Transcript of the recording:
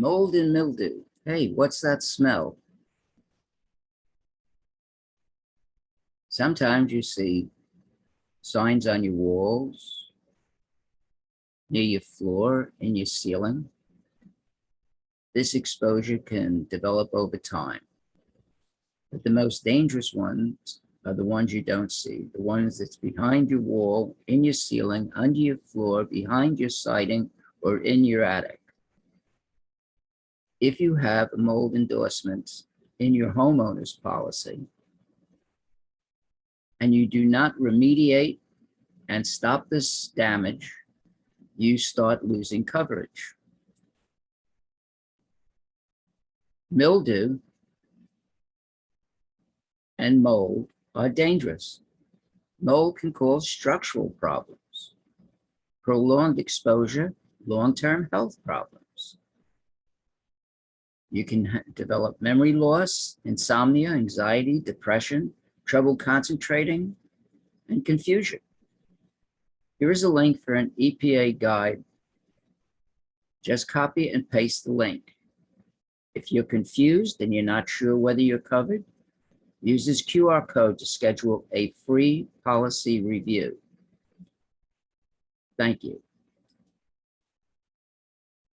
Mold and mildew. Hey, what's that smell? Sometimes you see signs on your walls, near your floor, in your ceiling. This exposure can develop over time. But the most dangerous ones are the ones you don't see, the ones that's behind your wall, in your ceiling, under your floor, behind your siding, or in your attic. If you have a mold endorsement in your homeowner's policy and you do not remediate and stop this damage, you start losing coverage. Mildew and mold are dangerous. Mold can cause structural problems, prolonged exposure, long-term health problems. You can develop memory loss, insomnia, anxiety, depression, trouble concentrating, and confusion. Here is a link for an EPA guide. Just copy and paste the link. If you're confused and you're not sure whether you're covered, use this QR code to schedule a free policy review. Thank you.